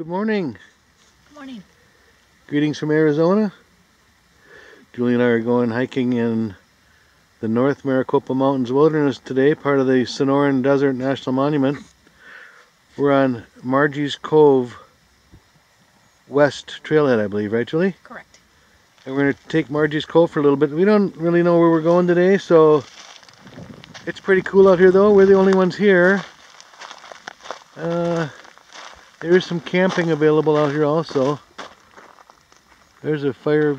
Good morning. Good morning. Greetings from Arizona. Julie and I are going hiking in the North Maricopa Mountains Wilderness today, part of the Sonoran Desert National Monument. We're on Margie's Cove West Trailhead, I believe, right, Julie? Correct. And we're going to take Margie's Cove for a little bit. We don't really know where we're going today, so it's pretty cool out here though. We're the only ones here. There is some camping available out here also. There's a fire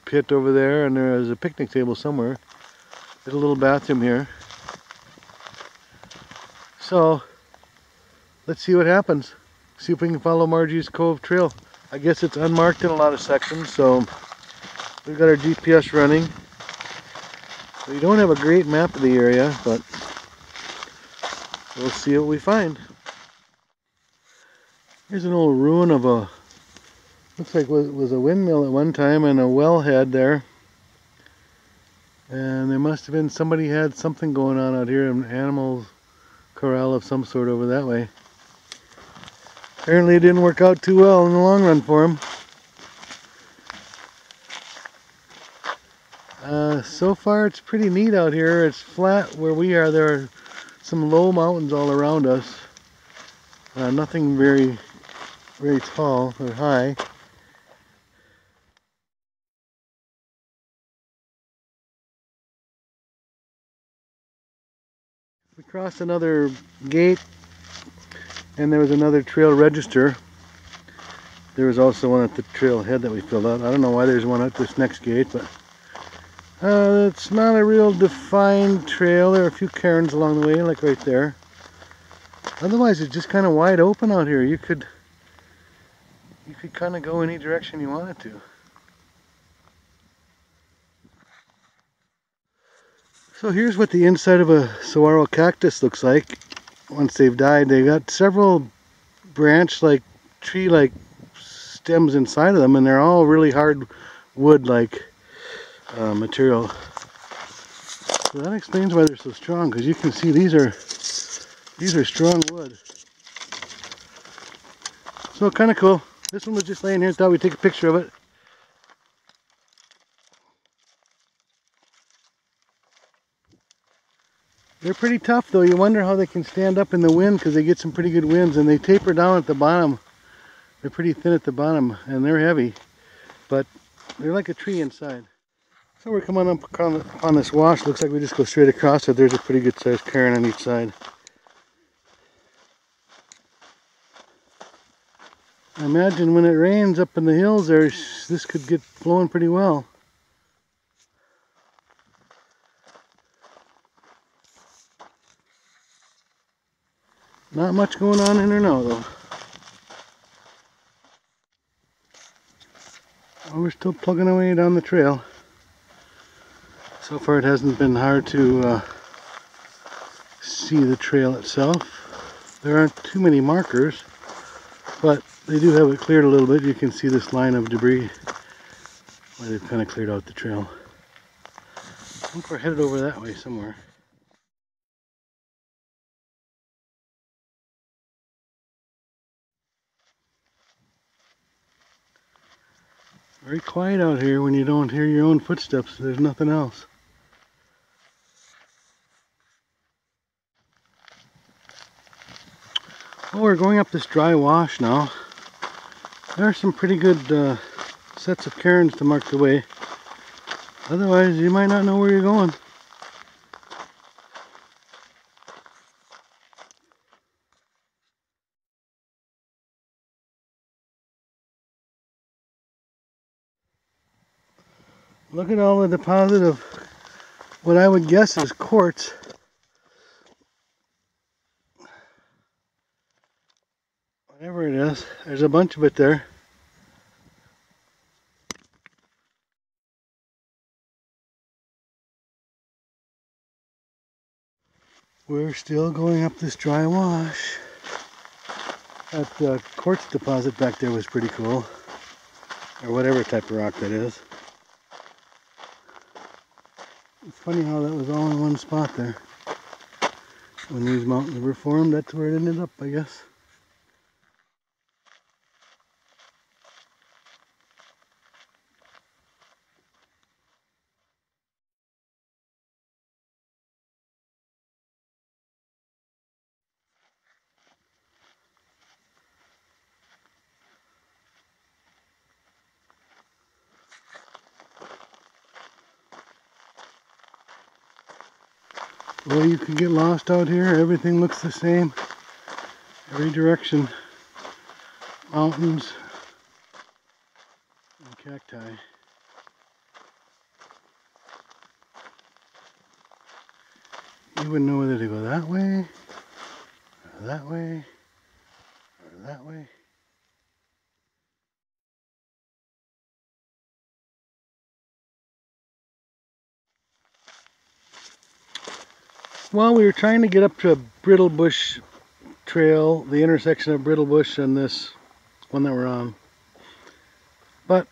pit over there, and there is a picnic table somewhere. There's a little bathroom here. So let's see what happens. See if we can follow Margie's Cove trail. I guess it's unmarked in a lot of sections, so we've got our GPS running. We don't have a great map of the area, but we'll see what we find. Here's an old ruin of a, looks like it was a windmill at one time and a wellhead there. And there must have been, somebody had something going on out here, an animal corral of some sort over that way. Apparently it didn't work out too well in the long run for him. So far it's pretty neat out here. It's flat where we are. There are some low mountains all around us. Nothing very tall or high. We crossed another gate and there was another trail register. There was also one at the trailhead that we filled out. I don't know why there's one at this next gate, but it's not a real defined trail. There are a few cairns along the way, like right there. Otherwise it's just kind of wide open out here. You could kind of go any direction you wanted to. So here's what the inside of a Saguaro cactus looks like once they've died. They've got several branch-like, tree-like stems inside of them, and they're all really hard wood-like material. So that explains why they're so strong, because you can see these are strong wood. So kind of cool. This one was just laying here, thought we'd take a picture of it. They're pretty tough though. You wonder how they can stand up in the wind, because they get some pretty good winds, and they taper down at the bottom. They're pretty thin at the bottom and they're heavy, but they're like a tree inside. So we're coming up on this wash. Looks like we just go straight across it. There's a pretty good sized cairn on each side. I imagine when it rains up in the hills there, this could get flowing pretty well. Not much going on in there now though. Well, we're still plugging away down the trail. So far it hasn't been hard to see the trail itself. There aren't too many markers, but they do have it cleared a little bit. You can see this line of debris where they've kind of cleared out the trail. I think we're headed over that way somewhere. Very quiet out here when you don't hear your own footsteps. There's nothing else. Well, we're going up this dry wash now. There are some pretty good sets of cairns to mark the way. Otherwise, you might not know where you're going. Look at all the deposit of what I would guess is quartz. Whatever it is, there's a bunch of it there. We're still going up this dry wash. That quartz deposit back there was pretty cool. Or whatever type of rock that is. It's funny how that was all in one spot there. When these mountains were formed, that's where it ended up, I guess. Well, you can get lost out here. Everything looks the same. Every direction. Mountains and cacti. You wouldn't know whether to go that way, or that way, or that way. Well, we were trying to get up to a brittle bush trail, the intersection of brittle bush and this one that we're on. But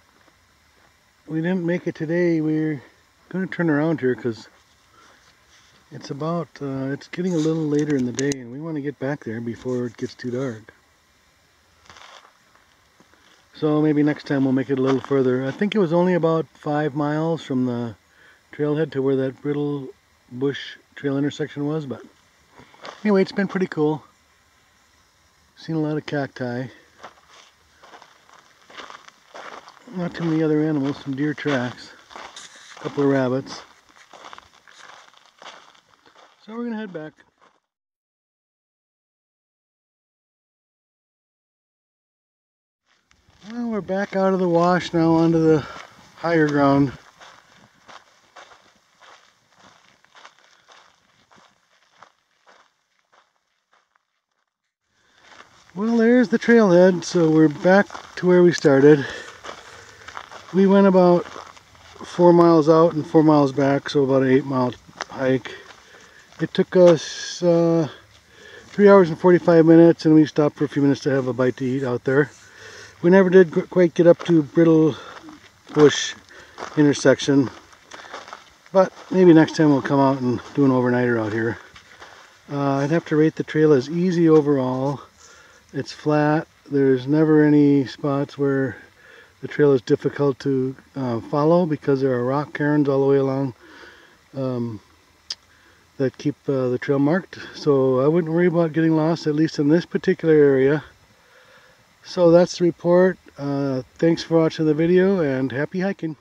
we didn't make it today. We're going to turn around here because it's it's getting a little later in the day and we want to get back there before it gets too dark. So maybe next time we'll make it a little further. I think it was only about 5 miles from the trailhead to where that brittle bush trail intersection was, but anyway, it's been pretty cool. Seen a lot of cacti. Not too many other animals, some deer tracks, a couple of rabbits. So we're gonna head back. Well, we're back out of the wash now onto the higher ground. Well, there's the trailhead, so we're back to where we started. We went about 4 miles out and 4 miles back, so about an 8-mile hike. It took us 3 hours and 45 minutes, and we stopped for a few minutes to have a bite to eat out there. We never did quite get up to Brittle Bush intersection, but maybe next time we'll come out and do an overnighter out here. I'd have to rate the trail as easy overall. It's flat. There's never any spots where the trail is difficult to follow because there are rock cairns all the way along that keep the trail marked. So I wouldn't worry about getting lost, at least in this particular area. So that's the report. Thanks for watching the video and happy hiking.